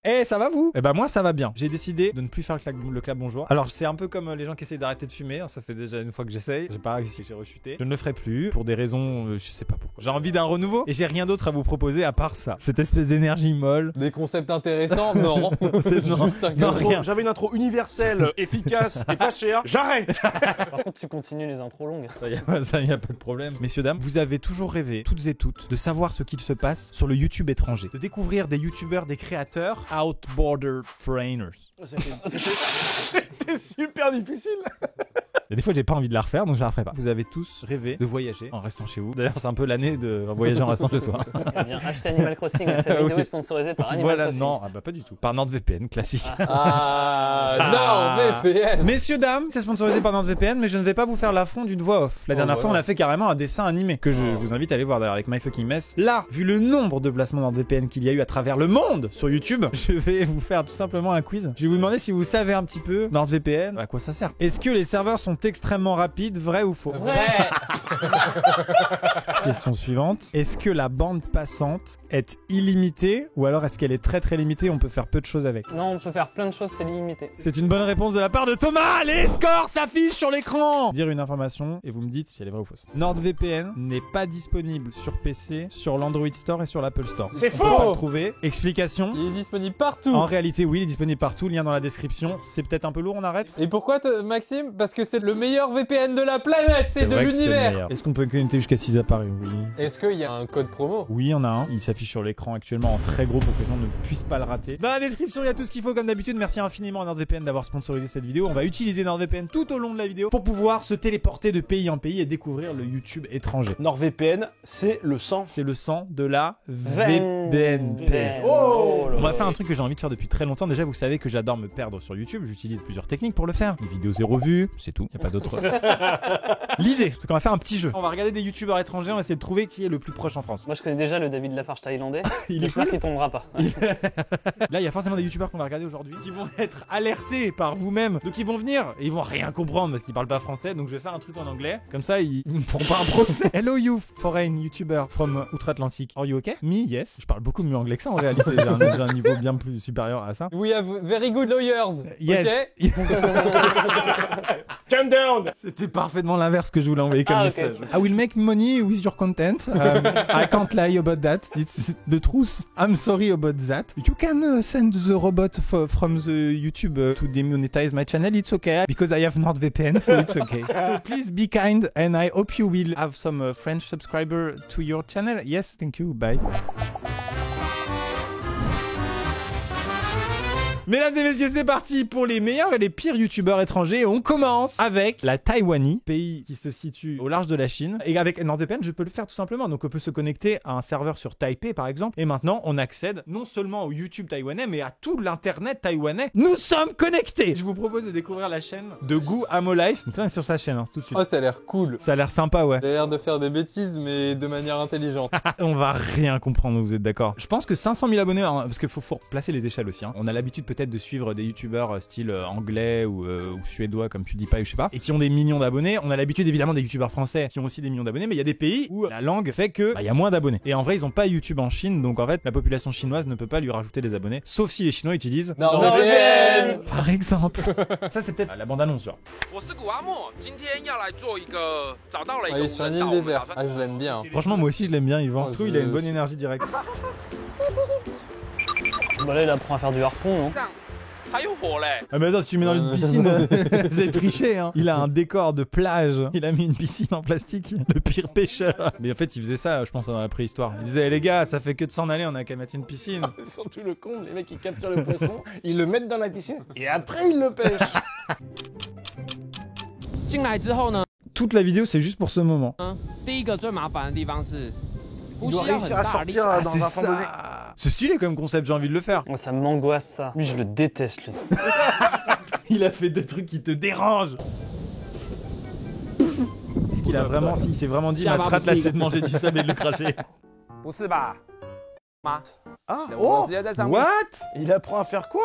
Eh, ça va vous? Eh ben moi ça va bien. J'ai décidé de ne plus faire le clap bonjour. Alors c'est un peu comme les gens qui essayent d'arrêter de fumer, hein. Ça fait déjà une fois que j'essaye. J'ai pas réussi, j'ai rechuté. Je ne le ferai plus pour des raisons, je sais pas pourquoi. J'ai envie d'un renouveau et j'ai rien d'autre à vous proposer à part ça. Cette espèce d'énergie molle. Des concepts intéressants? Non. C'est non, juste un non, gros- rien. J'avais une intro universelle, efficace et pas chère. J'arrête. Par contre, tu continues les intros longues. Ça y a pas de problème. Messieurs, dames, vous avez toujours rêvé, toutes et toutes, de savoir ce qu'il se passe sur le YouTube étranger. De découvrir des YouTubeurs, des créateurs, outborder foreigners. C'était super difficile. Et des fois, j'ai pas envie de la refaire, donc je la referai pas. Vous avez tous rêvé de voyager en restant chez vous. D'ailleurs, c'est un peu l'année de voyager en restant chez soi. Eh bien, achetez Animal Crossing. Cette vidéo Oui. est sponsorisée par Animal Voilà, Crossing. non, ah bah pas du tout. Par NordVPN, classique. Ah, non, VPN. Messieurs, dames, c'est sponsorisé par NordVPN, mais je ne vais pas vous faire l'affront d'une voix off. La dernière fois, on a fait carrément un dessin animé que je vous invite à aller voir d'ailleurs avec My Fucking Mess. Là, vu le nombre de placements NordVPN qu'il y a eu à travers le monde sur YouTube, je vais vous faire tout simplement un quiz. Je vais vous demander si vous savez un petit peu NordVPN, à quoi ça sert. Est-ce que les serveurs sont extrêmement rapides, vrai ou faux? Vrai. Question suivante. Est-ce que la bande passante est illimitée ou alors est-ce qu'elle est très très limitée, on peut faire peu de choses avec? Non, on peut faire plein de choses, c'est limité. C'est une bonne réponse de la part de Thomas. Les scores s'affichent sur l'écran. Dire une information et vous me dites si elle est vraie ou fausse. NordVPN n'est pas disponible sur PC, sur l'Android Store et sur l'Apple Store. C'est On peut pas faux. le trouver. Explication. Il est disponible partout. En réalité, oui, il est disponible partout. Lien dans la description. C'est peut-être un peu lourd, on arrête? Et pourquoi, Maxime? Parce que c'est le meilleur VPN de la planète, c'est de vrai que c'est le l'univers. meilleur. Est-ce qu'on peut connecter jusqu'à 6 appareils? Oui. Est-ce qu'il y a un code promo? Oui, il y en a un. Il s'affiche sur l'écran actuellement en très gros pour que les gens ne puissent pas le rater. Dans la description, il y a tout ce qu'il faut comme d'habitude. Merci infiniment à NordVPN d'avoir sponsorisé cette vidéo. On va utiliser NordVPN tout au long de la vidéo pour pouvoir se téléporter de pays en pays et découvrir le YouTube étranger. NordVPN, c'est le sang. C'est le sang de la VPN. Oh. On va faire un truc que j'ai envie de faire depuis très longtemps. Déjà, vous savez que j'adore me perdre sur YouTube. J'utilise plusieurs techniques pour le faire. Les vidéos 0 vues, c'est tout. Il n'y a pas d'autre. L'idée, c'est qu'on va faire un petit jeu. On va regarder des YouTubeurs étrangers. On va essayer de trouver qui est le plus proche en France. Moi, je connais déjà le David Lafarge thaïlandais. Il est J'espère cool. qu'il tombera pas. Là, il y a forcément des youtubeurs qu'on va regarder aujourd'hui qui vont être alertés par vous-même. Donc, ils vont venir et ils vont rien comprendre parce qu'ils parlent pas français. Donc, je vais faire un truc en anglais. Comme ça, ils ne feront pas un procès. Hello, you foreign YouTuber from Outre-Atlantique. Are you okay? Me, yes. Je parle beaucoup mieux anglais que ça en réalité. J'ai un niveau bien plus supérieur à ça. We have very good lawyers. Yes. Ok. Calm down. C'était parfaitement l'inverse que je voulais envoyer comme Ah, ok. message. I will make money with your content. I can't lie about that. It's the truth. I'm sorry about that. You can send the robot from the YouTube to demonetize my channel. It's okay because I have NordVPN, so it's okay. So please be kind and I hope you will have some French subscriber to your channel. Yes, thank you. Bye. Mesdames et messieurs, c'est parti pour les meilleurs et les pires youtubeurs étrangers. On commence avec la Taïwanie, pays qui se situe au large de la Chine. Et avec NordVPN, je peux le faire tout simplement. Donc on peut se connecter à un serveur sur Taipei par exemple. Et maintenant, on accède non seulement au YouTube taïwanais, mais à tout l'internet taïwanais. Nous sommes connectés. Je vous propose de découvrir la chaîne de Gu Amo Life. Donc là, on est sur sa chaîne, hein, tout de suite. Oh, ça a l'air cool. Ça a l'air sympa, ouais. Ça a l'air de faire des bêtises, mais de manière intelligente. On va rien comprendre, vous êtes d'accord? Je pense que 500 000 abonnés, hein, parce qu'il faut placer les échelles aussi. Hein. On a l'habitude peut-être de suivre des youtubeurs style anglais ou suédois comme PewDiePie ou je sais pas, et qui ont des millions d'abonnés. On a l'habitude évidemment des youtubeurs français qui ont aussi des millions d'abonnés, mais il y a des pays où la langue fait que il y a moins d'abonnés. Et en vrai, ils ont pas YouTube en Chine, donc en fait, la population chinoise ne peut pas lui rajouter des abonnés, sauf si les Chinois utilisent NordVPN. par exemple. Ça c'est peut-être la bande-annonce, genre. 我是古阿莫，今天要来做一个找到了一 Ah, 个 il est 无 sur une 人岛， île 我们打 déserte. 算 Ah, je l'aime bien. Franchement, moi aussi je l'aime bien, Yvan. Oh, Je trouve je- il a une bonne énergie directe. Bon, là, il apprend à faire du harpon, non? 这样还有火嘞。 Ah mais attends, si tu mets dans une piscine, c'est triché hein. Il a un décor de plage, il a mis une piscine en plastique, le pire pêcheur. Mais en fait il faisait ça, je pense, dans la préhistoire. Il disait, les gars, ça fait que de s'en aller, on a qu'à mettre une piscine. C'est surtout le con, les mecs ils capturent le poisson, ils le mettent dans la piscine et après ils le pêchent. 进来之后呢， Toute la vidéo c'est juste pour ce moment. 第一个最麻烦的地方是 Il 呼吸 doit 要很 réussir à 大力。 sortir Ah, dans c'est un fond donné. ça. C'est stylé comme concept, j'ai envie de le faire. Oh, ça m'angoisse, ça. Lui, je le déteste, lui. Il a fait des trucs qui te dérangent. Est-ce qu'il a vraiment, s'il s'est vraiment dit, ma strat là c'est de manger du sable et de le cracher? 不是吧？妈， Ah, 我 oh, 直接在上面。 What? il apprend à faire quoi?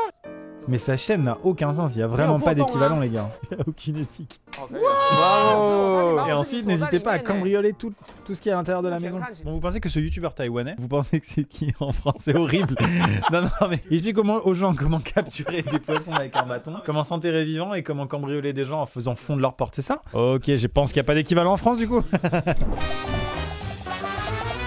Mais sa chaîne n'a aucun sens, il y a vraiment pas d'équivalent les gars. Il y a aucune éthique. Bravo. Et ensuite, n'hésitez pas à cambrioler tout ce qui est à l'intérieur de la maison. Bon, vous pensez que ce youtubeur taïwanais, vous pensez que c'est qui en France? C'est horrible. Non, mais il explique aux gens comment capturer des poissons avec un bâton, comment s'enterrer vivant et comment cambrioler des gens en faisant fondre leur porte, c'est ça? Ok, je pense qu'il n'y a pas d'équivalent en France du coup.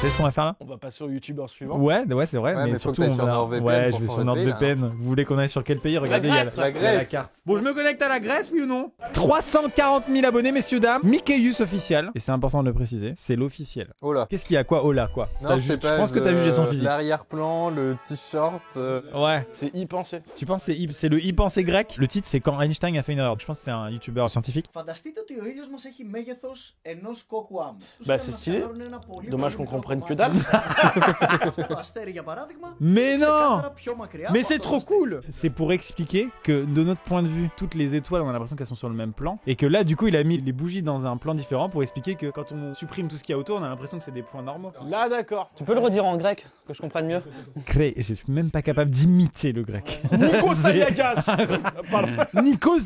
C'est ce qu'on va faire là? On va passer au youtubeur suivant. Ouais, c'est vrai, Ouais, mais mais faut surtout que t'ailles on sur va. NordVPN Ouais, pour je vais sur changer de pays, NordVPN. Vous voulez qu'on aille sur quel pays? Regardez, il y a Grèce. la carte. Bon, je me connecte à la Grèce, oui ou non? 340 000 abonnés, messieurs, dames. Mickeyus officiel. Et c'est important de le préciser, c'est l'officiel. Oh là. Qu'est-ce qu'il y a quoi? Oh là, quoi? Non, je sais pas, pense que t'as jugé son physique. L'arrière-plan, le t-shirt. Ouais. C'est y penser. Tu penses que c'est le y-pensé grec? Le titre, c'est quand Einstein a fait une erreur. Je pense que c'est un youtubeur scientifique. Φανταστείτε ότι ο ήλιος μας έχει μέγεθος ενός κόκκου άμμου. Bah, c'est stylé. Dommage qu'on comprenne que dalle. Αυτό το αστέρι, για παράδειγμα, Mais non! ξεκάθαρα πιο μακριά Mais από c'est αυτό το trop αστέρι. cool! C'est pour expliquer que de notre point de vue, toutes les étoiles, on a l'impression qu'elles sont sur le même plan. Et que là, du coup, il a mis les bougies dans un plan différent pour expliquer que quand on supprime tout ce qu'il y a autour, on a l'impression que c'est des points normaux. Là, d'accord. Tu peux le redire en grec, que je comprenne mieux? Je suis même pas capable d'imiter le grec. Nikos Aliagas. Pardon. Nikos.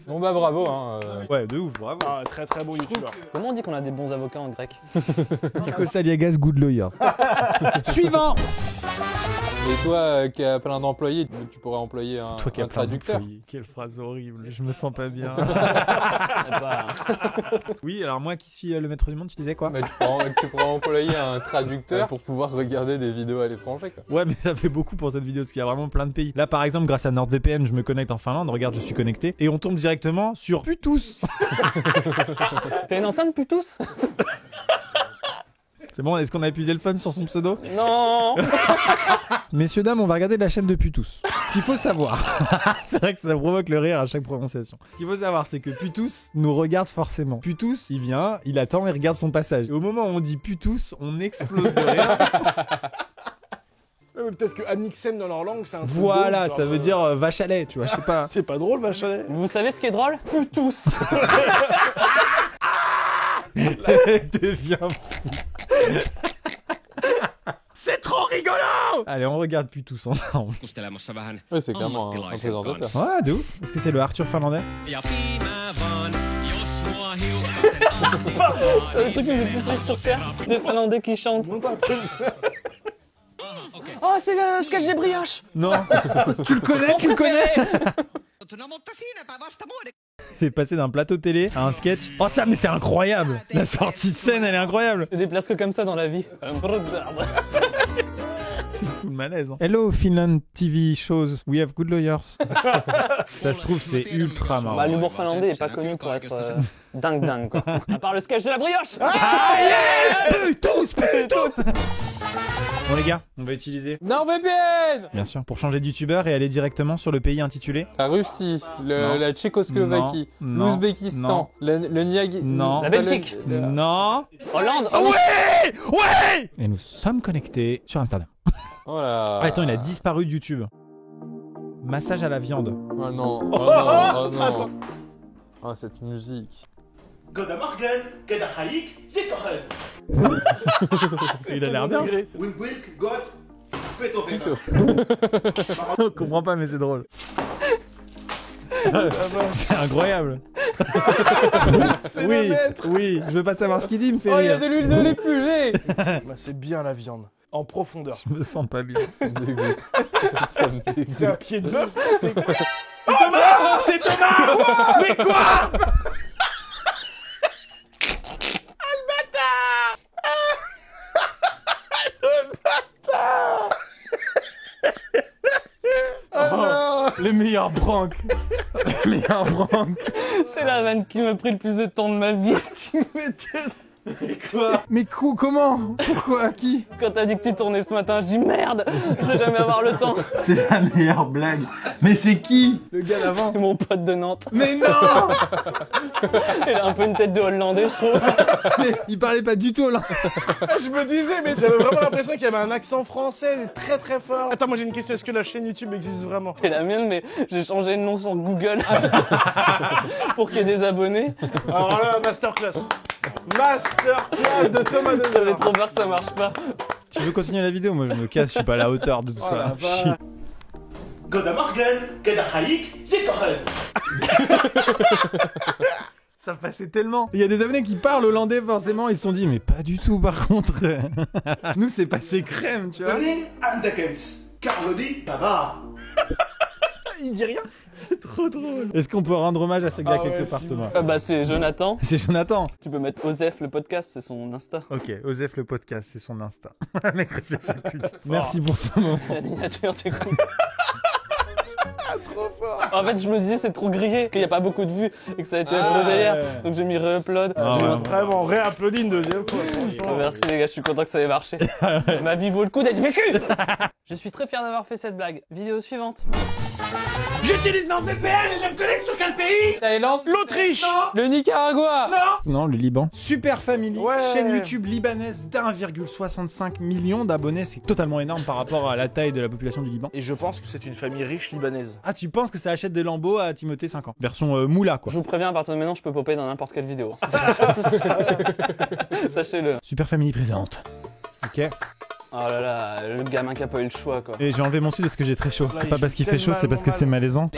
Bon bah bravo hein. Ouais, de ouf, bravo. Ah, très très bon youtubeur. Comment on dit qu'on a des bons avocats en grec? Nikos Aliagas, good lawyer. Suivant! Et toi qui as plein d'employés, tu pourrais employer un traducteur. Quelle phrase horrible, je me sens pas bien. Bah, Oui, alors moi qui suis le maître du monde, tu disais quoi? Mais tu pourrais employer un traducteur pour pouvoir regarder des vidéos à l'étranger quoi. Ouais, mais ça fait beaucoup pour cette vidéo parce qu'il y a vraiment plein de pays. Là, par exemple, grâce à NordVPN, je me connecte en Finlande. Regarde, je suis connecté et on tombe directement sur Putus. T'as une enceinte Putus? C'est bon, est-ce qu'on a épuisé le fun sur son pseudo? Non. Messieurs, dames, on va regarder la chaîne de Putus. Ce qu'il faut savoir, c'est vrai que ça provoque le rire à chaque prononciation. Ce qu'il faut savoir, c'est que Putus nous regarde forcément. Putus, il vient, il attend et regarde son passage. Et au moment où on dit Putus, on explose de rire. Peut-être que Amixem dans leur langue, c'est un truc Voilà, d'eau, ça genre, veut dire vache à lait, tu vois, je sais pas. C'est pas drôle, vache à lait. Vous savez ce qui est drôle? Putus. Devient fou. C'est trop rigolo! Allez, on regarde Putus ensemble. Keskustelemassa vähän Ouais, c'est clairement un ammattilaisen présentateur. kanssa. Ouais, de ouf. Est-ce que c'est le Arthur finlandais? Ja piimää vaan, jos mua hiukkasen C'est le truc le plus triste sur Terre. Des Finlandais qui chantent. Oh, c'est le sketch des brioches. Non. Tu le connais? Tu le connais? No mutta siinäpä vasta muiden. C'est passé d'un plateau télé à un sketch. Oh ça, mais c'est incroyable! La sortie de scène, elle est incroyable! C'est des places que comme ça dans la vie. C'est fou le malaise. Hein. Hello Finland TV shows, we have good lawyers. Ça se trouve, c'est ultra marrant. Bah, l'humour finlandais est pas connu pour être dingue quoi. À part le sketch de la brioche. Ah yes! Putus! Bon les gars, on va utiliser, NordVPN. bien sûr, pour changer de youtubeur et aller directement sur le pays intitulé. La Russie, Non. la Tchécoslovaquie, Non. l'Ouzbékistan, le Niagara. Non. La Belgique. Non. Hollande. Ah ouais! Ouais! Et nous sommes connectés sur Amsterdam. Oh là. Ah, attends, il a disparu de YouTube. Massage à la viande. Oh non, oh non, oh non. Oh cette musique. Il a l'air bien. On comprend pas, mais c'est drôle. C'est incroyable. Oui, oui, je veux pas savoir ce qu'il dit, il me fait Oh, il y a rire. de l'huile de l'épluger. Bah, c'est bien la viande. En profondeur. Je me sens pas bien. Ça me dégoûte. Ça me dégoûte. C'est un pied de bœuf, c'est quoi? C'est Thomas! Mais quoi? Les meilleurs pranks. Les meilleurs pranks. C'est la vanne qui m'a pris le plus de temps de ma vie. Mais comment? Pourquoi? À qui? Quand t'as dit que tu tournais ce matin, je dis merde, je vais jamais avoir le temps. C'est la meilleure blague. Mais c'est qui? Le gars d'avant. C'est mon pote de Nantes. Mais non! Il a un peu une tête de Hollandais, je trouve. Mais il parlait pas du tout là. Je me disais, mais j'avais vraiment l'impression qu'il y avait un accent français très très fort. Attends, moi j'ai une question, est-ce que la chaîne YouTube existe vraiment? C'est la mienne, mais j'ai changé le nom sur Google pour qu'il y ait des abonnés. Alors là, masterclass. Masterclass de Thomas J'avais Dezer. trop peur que ça marche pas. Tu veux continuer la vidéo? Moi je me casse, je suis pas à la hauteur de tout Oh ça. la Chut. vache. Ça passait tellement. Il y a des abonnés qui parlent hollandais forcément, ils se sont dit mais pas du tout par contre. Nous c'est passé crème, tu vois. Il dit rien. C'est trop drôle. Est-ce qu'on peut rendre hommage à ce gars quelque part, Thomas? Bah c'est Jonathan. C'est Jonathan. Tu peux mettre Osef le podcast, c'est son Insta. Ok, Osef le podcast, c'est son Insta. Mec réfléchit plus du tout. Merci pour ce moment. La miniature, tu coup. Trop fort. En fait, je me disais c'est trop grillé, qu'il n'y a pas beaucoup de vues et que ça a été uploadé hier. Donc j'ai mis re-upload. Vraiment, réapplaudis une deuxième fois. Franchement. Merci les gars, je suis content que ça ait marché. Ma vie vaut le coup d'être vécue. Je suis très fier d'avoir fait cette blague. Vidéo suivante. J'utilise NordVPN et je me connecte sur quel pays? Thaïlande. L'Autriche. Le Nicaragua. Non, le Liban. Super Family, Ouais. chaîne YouTube libanaise d'1,65 million d'abonnés. C'est totalement énorme par rapport à la taille de la population du Liban. Et je pense que c'est une famille riche libanaise. Ah, tu penses que ça achète des Lambeaux à Timothée 5 ans? Version moula, quoi. Je vous préviens, à partir de maintenant, je peux popper dans n'importe quelle vidéo. Sachez-le. Super Family présente. Ok. Oh là là, le gamin qui a pas eu le choix quoi. Et j'ai enlevé mon sud parce que j'ai très chaud. Là, C'est il pas joue parce qu'il fait chaud, c'est parce que c'est tellement malaisant.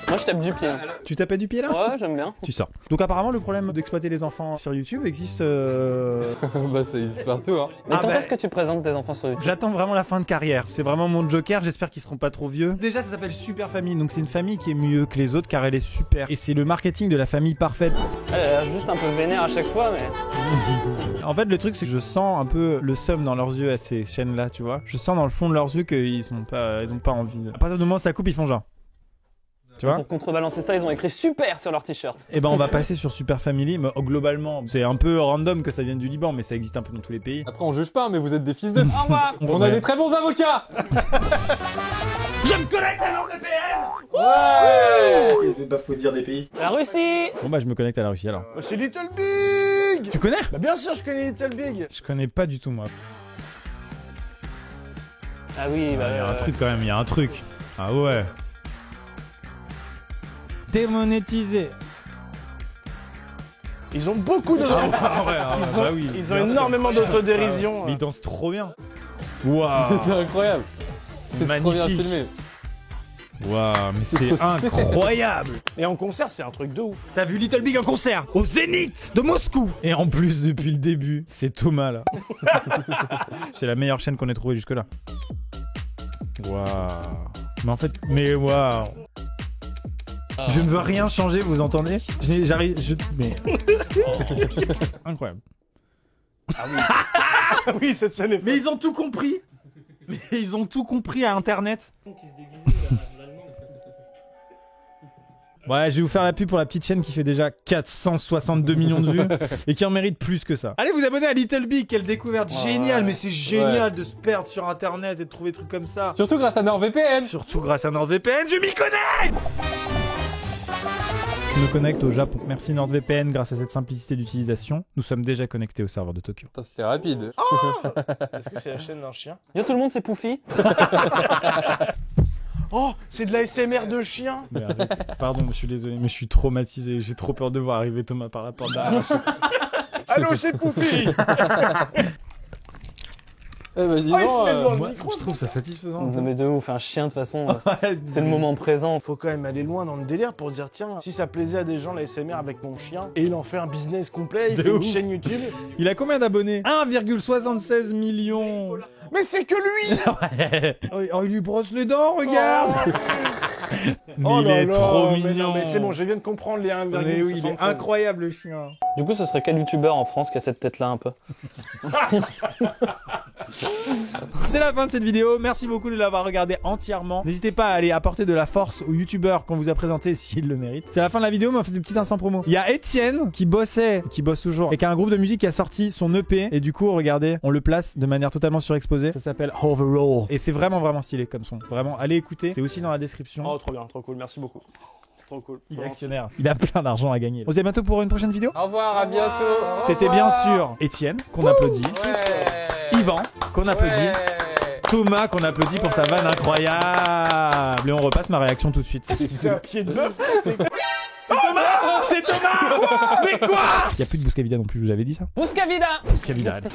Moi je tape du pied. Tu tapais du pied là? Ouais, j'aime bien. Tu sors. Donc apparemment le problème d'exploiter les enfants sur YouTube existe. Bah ça existe partout hein. Mais quand bah- est-ce que tu présentes tes enfants sur YouTube? J'attends vraiment la fin de carrière. C'est vraiment mon joker. J'espère qu'ils seront pas trop vieux. Déjà, ça s'appelle Super Family. Donc c'est une famille qui est mieux que les autres car elle est super. Et c'est le marketing de la famille parfaite. Elle a l'air juste un peu vénère à chaque fois, mais. En fait, le truc c'est que je sens un peu le seum dans leurs yeux à ces chaînes-là, tu vois. Je sens dans le fond de leurs yeux qu'ils ont pas envie. À partir du moment où ça coupe, ils font genre. Tu vois? Pour contrebalancer ça, ils ont écrit super sur leur t-shirt. Et ben on va passer sur Super Family. Mais, globalement, c'est un peu random que ça vienne du Liban, mais ça existe un peu dans tous les pays. Après on juge pas mais vous êtes des fils de... Au revoir. On a des très bons avocats. Je me connecte à NordVPN. C'est pas faut dire des pays. La Russie. Bon bah je me connecte à la Russie alors. C'est Little Big. Tu connais? Bah bien sûr, je connais Little Big. Je connais pas du tout moi. Ah oui, bah. Il y a un truc quand même, il y a un truc. Ah ouais. Démonétisé. Ils ont beaucoup de... Ils ont énormément d'autodérision. Mais ils dansent trop bien. Waouh. C'est incroyable. C'est trop bien magnifique. filmé. Waouh, mais c'est incroyable. Et en concert, c'est un truc de ouf. T'as vu Little Big en concert au Zénith de Moscou. Et en plus, depuis le début, c'est Thomas là. C'est la meilleure chaîne qu'on ait trouvée jusque-là. Waouh. Mais en fait, mais waouh. Je ne veux rien changer, vous entendez? J'arrive, mais... Incroyable. Ah oui, cette scène est... Mais ils ont tout compris. Mais ils ont tout compris à Internet. Ouais, je vais vous faire la pub pour la petite chaîne qui fait déjà 462 millions de vues et qui en mérite plus que ça. Allez vous abonner à Little Big, quelle découverte géniale, mais c'est génial de se perdre sur Internet et de trouver des trucs comme ça. Surtout grâce à NordVPN. Surtout grâce à NordVPN, je m'y connecte. Je me connecte au Japon. Merci NordVPN, grâce à cette simplicité d'utilisation, nous sommes déjà connectés au serveur de Tokyo. Putain, c'était rapide. Est-ce que c'est la chaîne d'un chien? Yo tout le monde, c'est Poufy. Oh, c'est de la SMR de chien. Mais arrête. Pardon, je suis désolé, mais je suis traumatisé. J'ai trop peur de voir arriver Thomas par la porte derrière. Allô, c'est Poufy. Eh bah dis Oh, il se donc, met devant le Moi, micro. je trouve ça satisfaisant. Non mais de ouf, un chien de toute façon, c'est le moment présent. Faut quand même aller loin dans le délire pour se dire tiens, si ça plaisait à des gens la SMR avec mon chien, et il en fait un business complet, il De fait une ouf. chaîne YouTube. Il a combien d'abonnés? 1,76 millions. Mais c'est que lui. Oh, il lui brosse les dents, regarde. Mais Oh il là est là, trop mais mignon. non, mais c'est bon, je viens de comprendre les 1,76. Mais oui, il est incroyable le chien. Du coup, ce serait quel youtubeur en France qui a cette tête-là un peu? C'est la fin de cette vidéo. Merci beaucoup de l'avoir regardé entièrement. N'hésitez pas à aller apporter de la force aux youtubeurs qu'on vous a présenté s'ils le méritent. C'est la fin de la vidéo, mais on fait des petits instants promo. Il y a Étienne qui bosse toujours, et qui a un groupe de musique qui a sorti son EP. Et du coup, regardez, on le place de manière totalement surexposée. Ça s'appelle Overall. Et c'est vraiment stylé comme son. Vraiment, allez écouter. C'est aussi dans la description. Oh, trop bien, trop cool, merci beaucoup. C'est trop cool. Il est actionnaire. Il a plein d'argent à gagner. On se dit à bientôt pour une prochaine vidéo. Au revoir, à bientôt. C'était bien sûr Étienne qu'on applaudit. Ouais. Yvan qu'on applaudit. Ouais. Thomas qu'on applaudit pour sa vanne incroyable. Et on repasse ma réaction tout de suite. C'est un pied de bœuf. C'est Thomas. c'est Thomas. Mais quoi? Y a plus de Bouscavida non plus, je vous avais dit ça. Bouscavida. Bouscavida, allez.